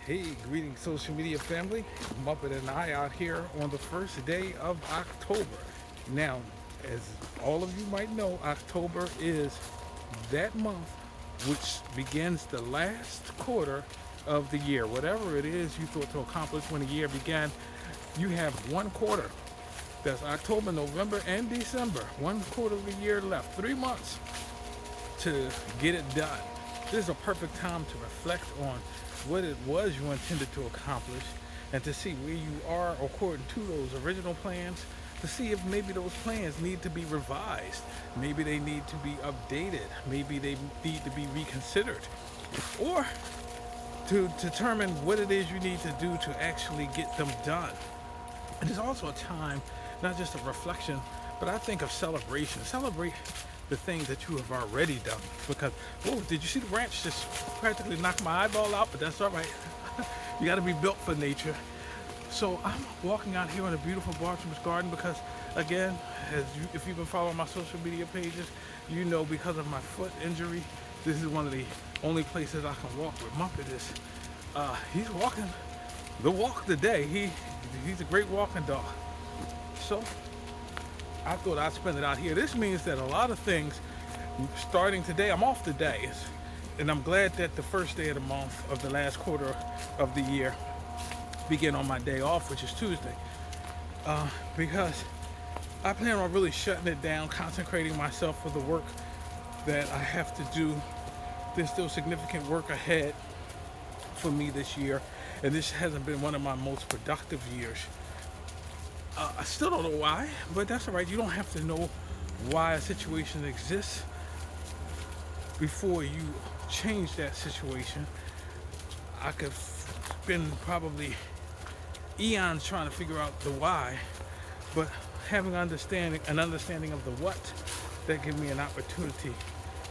Hey, greetings social media family. Muppet and I out here on the first day of October. Now, as all of you might know, October is that month which begins the last quarter of the year. Whatever it is you thought to accomplish when the year began, you have one quarter. That's October, November, and December. One quarter of the year left. 3 months to get it done. This is a perfect time to reflect on what it was you intended to accomplish and to see where you are according to those original plans, to see if maybe those plans need to be revised, maybe they need to be updated, maybe they need to be reconsidered, or to determine what it is you need to do to actually get them done. And it's also a time, not just of reflection, but I think of celebration. Celebrate the things that you have already done. Because, oh, did you see the branch just practically knock my eyeball out? But that's all right. You got to be built for nature. So I'm walking out here in a beautiful Bartram's garden because, again, if you've been following my social media pages, you know because of my foot injury, this is one of the only places I can walk with Muppet is. He's walking the walk today. He's a great walking dog. So I thought I'd spend it out here. This means that a lot of things, starting today, I'm off today. And I'm glad that the first day of the month of the last quarter of the year begin on my day off, which is Tuesday. Because I plan on really shutting it down, concentrating myself for the work that I have to do. There's still significant work ahead for me this year. And this hasn't been one of my most productive years. I still don't know why, but that's all right. You don't have to know why a situation exists before you change that situation. I could spend probably eons trying to figure out the why, but having an understanding of the what, that gives me an opportunity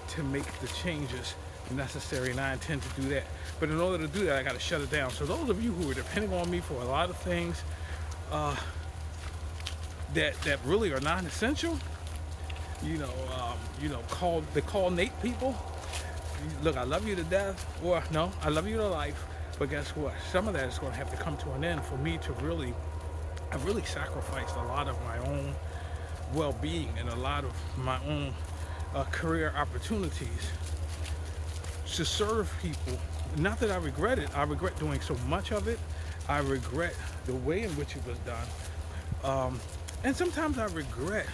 to make the changes necessary, and I intend to do that. But in order to do that, I got to shut it down. So those of you who are depending on me for a lot of things, that really are non-essential. Call Nate people. Look, I love you to death, or no, I love you to life. But guess what? Some of that is going to have to come to an end for me to really. I've really sacrificed a lot of my own well-being and a lot of my own career opportunities to serve people. Not that I regret it. I regret doing so much of it. I regret the way in which it was done. And sometimes I regret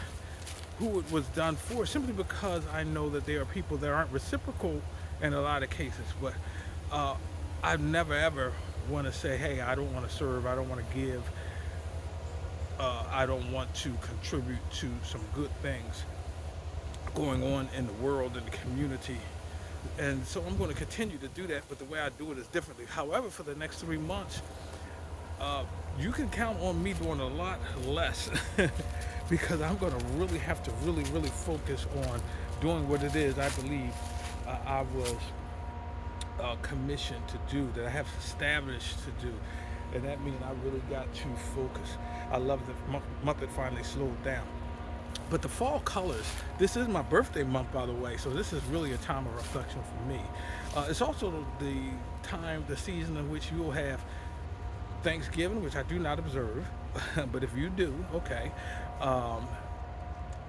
who it was done for, simply because I know that there are people that aren't reciprocal in a lot of cases. But I never ever want to say, hey, I don't want to serve, I don't want to give, I don't want to contribute to some good things going on in the world, in the community. And so I'm going to continue to do that, but the way I do it is differently. However, for the next 3 months, you can count on me doing a lot less because I'm going to really have to really focus on doing what it is I believe I was commissioned to do, that I have established to do. And that means I really got to focus. I love that Muppet finally slowed down. But the fall colors, this is my birthday month, by the way, so this is really a time of reflection for me. It's also the time, the season in which you'll have Thanksgiving, which I do not observe, but if you do, okay.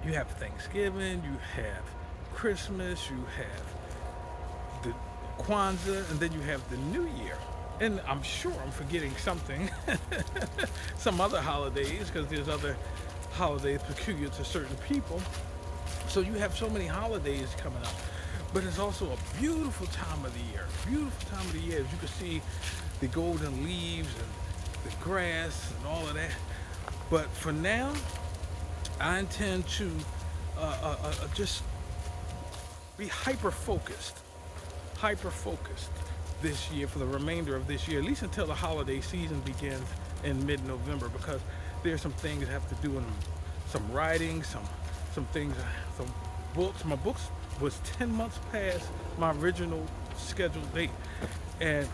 You have Thanksgiving, you have Christmas, you have the Kwanzaa, and then you have the New Year. And I'm sure I'm forgetting something, some other holidays, because there's other holidays peculiar to certain people. So you have so many holidays coming up. But it's also a beautiful time of the year. Beautiful time of the year. As you can see, the golden leaves and the grass and all of that. But for now, I intend to just be hyper-focused this year, for the remainder of this year, at least until the holiday season begins in mid-November, because there's some things I have to do, in some writing, some things, some books. My books was 10 months past my original scheduled date. And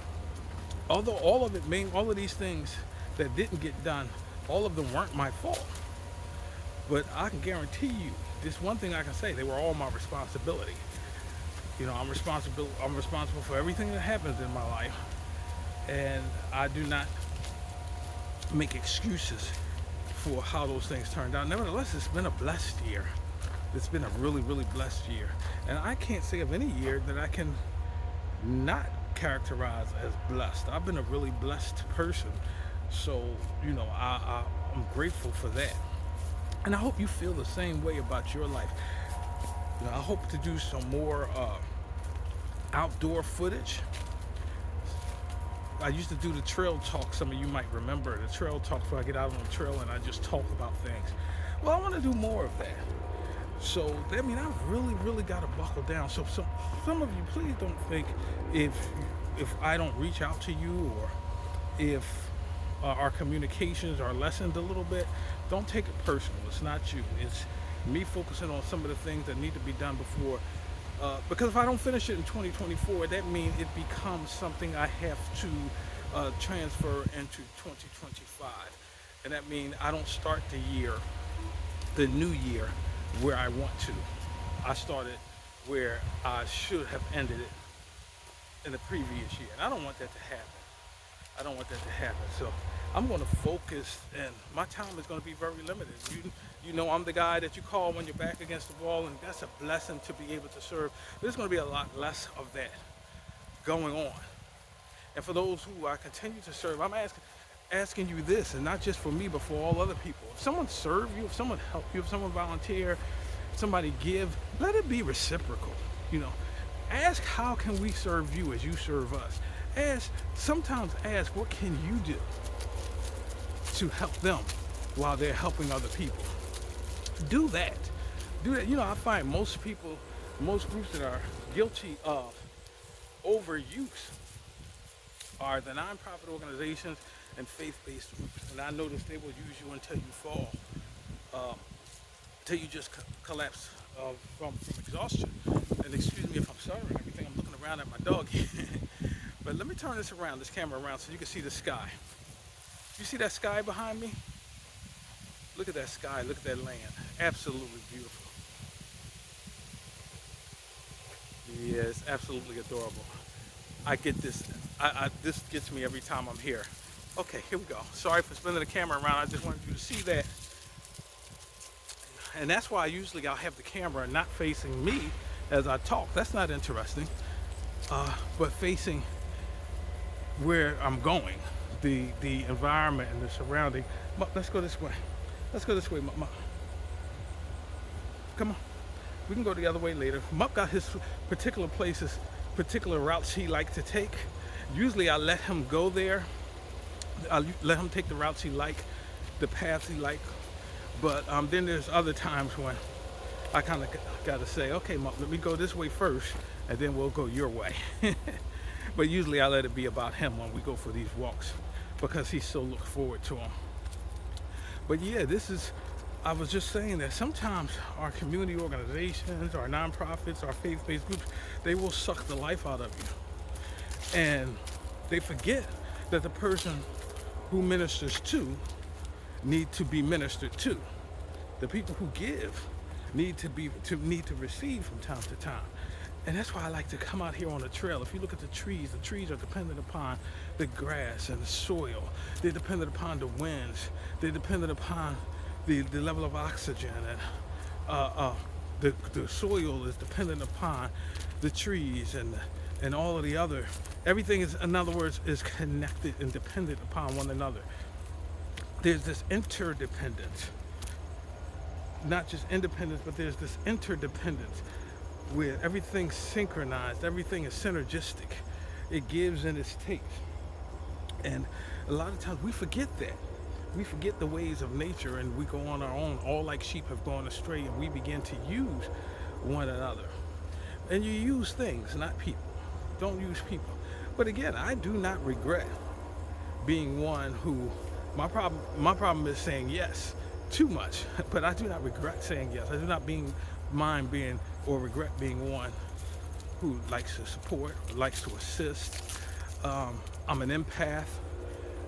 although all of these things that didn't get done, all of them weren't my fault. But I can guarantee you, this one thing I can say, they were all my responsibility. I'm responsible for everything that happens in my life. and I do not make excuses for how those things turned out. Nevertheless, it's been a blessed year. It's been a really, really blessed year. And I can't say of any year that I can not characterize as blessed. I've been a really blessed person. So, I'm grateful for that. And I hope you feel the same way about your life. I hope to do some more outdoor footage. I used to do the trail talk. Some of you might remember the trail talks where I get out on the trail and I just talk about things. Well, I want to do more of that. So that means I've really, really got to buckle down. So some of you, please don't think if I don't reach out to you, or if our communications are lessened a little bit, don't take it personal. It's not you. It's me focusing on some of the things that need to be done before. Because if I don't finish it in 2024, that means it becomes something I have to transfer into 2025. And that means I don't start the new year, where I want to. I started where I should have ended it in the previous year. And I don't want that to happen. So I'm going to focus, and my time is going to be very limited. You know I'm the guy that you call when you're back against the wall, and that's a blessing to be able to serve. There's going to be a lot less of that going on. And for those who I continue to serve, I'm asking you this, and not just for me, but for all other people. If someone serve you, if someone help you, if someone volunteer, somebody give, let it be reciprocal. Ask, how can we serve you as you serve us? Sometimes ask, what can you do to help them while they're helping other people? Do that. I find most groups that are guilty of overuse are the nonprofit organizations and faith-based groups. And I notice they will use you until you fall, until you just collapse from exhaustion. And excuse me if I'm stuttering and everything. I'm looking around at my dog. But let me turn this camera around, so you can see the sky. You see that sky behind me? Look at that sky, look at that land. Absolutely beautiful. Yeah, it's absolutely adorable. I get this, this gets me every time I'm here. Okay, here we go. Sorry for spinning the camera around, I just wanted you to see that. And that's why I'll have the camera not facing me as I talk. That's not interesting. But facing where I'm going, the environment and the surrounding. Let's go this way. Come on. We can go the other way later. Mupp got his particular routes he likes to take. Usually I let him go there. I let him take the routes he like, the paths he like. But then there's other times when I kind of got to say, okay, Mupp, let me go this way first, and then we'll go your way. But usually I let it be about him when we go for these walks, because he so looks forward to them. But yeah, I was just saying that sometimes our community organizations, our nonprofits, our faith-based groups, they will suck the life out of you. And they forget that the person who ministers to need to be ministered to. The people who give need to receive from time to time. And that's why I like to come out here on the trail. If you look at the trees are dependent upon the grass and the soil. They're dependent upon the winds. They're dependent upon the level of oxygen. And the soil is dependent upon the trees and all of the other. Everything is, in other words, is connected and dependent upon one another. There's this interdependence. Not just independence, but there's this interdependence where everything's synchronized, everything is synergistic. It gives and it takes. And a lot of times we forget that. We forget the ways of nature, and we go on our own. All like sheep have gone astray, and we begin to use one another. And you use things, not people. Don't use people. But again, I do not regret being one who, my problem is saying yes too much, but I do not regret saying yes. I do not mind being or regret being one who likes to support, likes to assist. I'm an empath.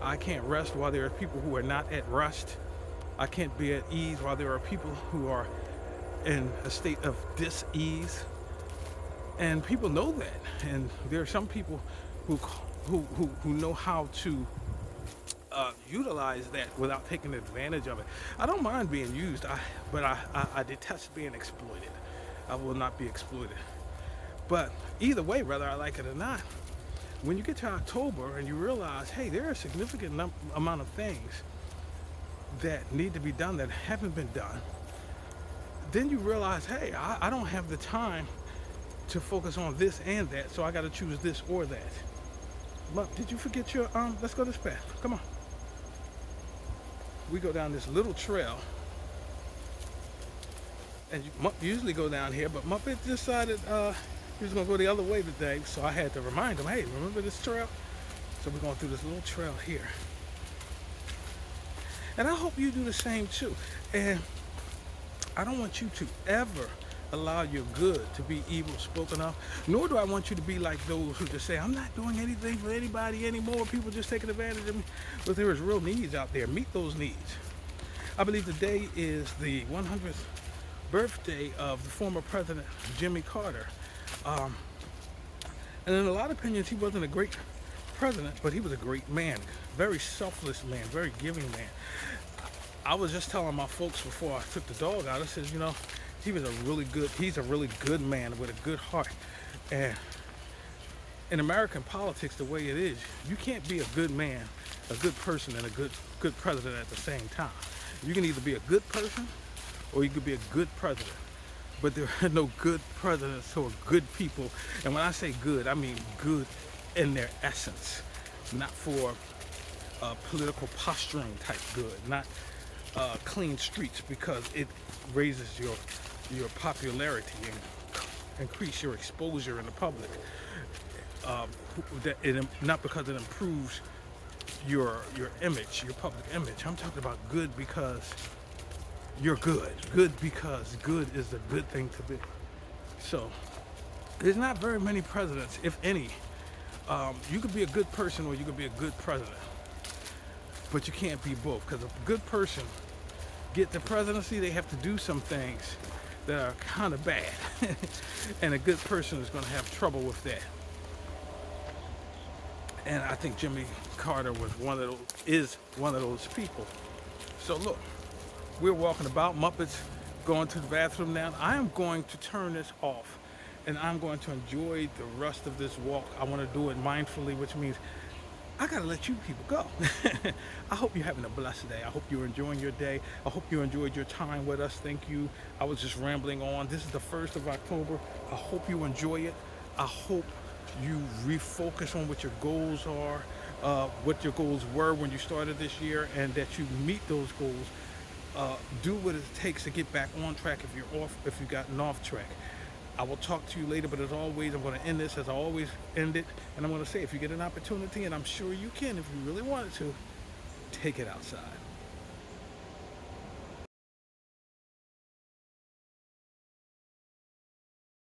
I can't rest while there are people who are not at rest. I can't be at ease while there are people who are in a state of dis-ease. And people know that. And there are some people who who know how to utilize that without taking advantage of it. I don't mind being used, but I detest being exploited. I will not be exploited. But either way, whether I like it or not, when you get to October and you realize, hey, there are a significant amount of things that need to be done that haven't been done, then you realize, hey, I don't have the time to focus on this and that, so I got to choose this or that. Look, did you forget your Let's go this path. Come on. We go down this little trail, and you usually go down here, but Muppet decided he was gonna go the other way today, so I had to remind him, hey, remember this trail? So we're going through this little trail here, and I hope you do the same too. And I don't want you to ever allow your good to be evil spoken of, nor do I want you to be like those who just say, I'm not doing anything for anybody anymore, people just taking advantage of me. But there is real needs out there. Meet those needs. I believe today is the 100th birthday of the former president, Jimmy Carter. And in a lot of opinions, he wasn't a great president, but he was a great man, very selfless man, very giving man. I was just telling my folks before I took the dog out, I said, he's a really good man with a good heart. And in American politics, the way it is, you can't be a good man, a good person, and a good president at the same time. You can either be a good person or you could be a good president. But there are no good presidents or good people. And when I say good, I mean good in their essence, not for political posturing type good, not clean streets because it raises your popularity and increase your exposure in the public. Not because it improves your image, your public image. I'm talking about good because you're good. Good because good is a good thing to be. So there's not very many presidents, if any. You could be a good person or you could be a good president, but you can't be both. Because if a good person get the presidency, they have to do some things that are kind of bad, and a good person is going to have trouble with that. And I think Jimmy Carter is one of those people. So look, we're walking about. Muppets going to the bathroom now. I am going to turn this off, and I'm going to enjoy the rest of this walk. I want to do it mindfully, which means I gotta let you people go. I hope you're having a blessed day. I hope you're enjoying your day. I hope you enjoyed your time with us. Thank you. I was just rambling on. This is the 1st of October. I hope you enjoy it. I hope you refocus on what your goals are, what your goals were when you started this year, and that you meet those goals. Do what it takes to get back on track if you've gotten off track. I will talk to you later, but as always, I'm going to end this as I always end it. And I'm going to say, if you get an opportunity, and I'm sure you can if you really wanted to, take it outside.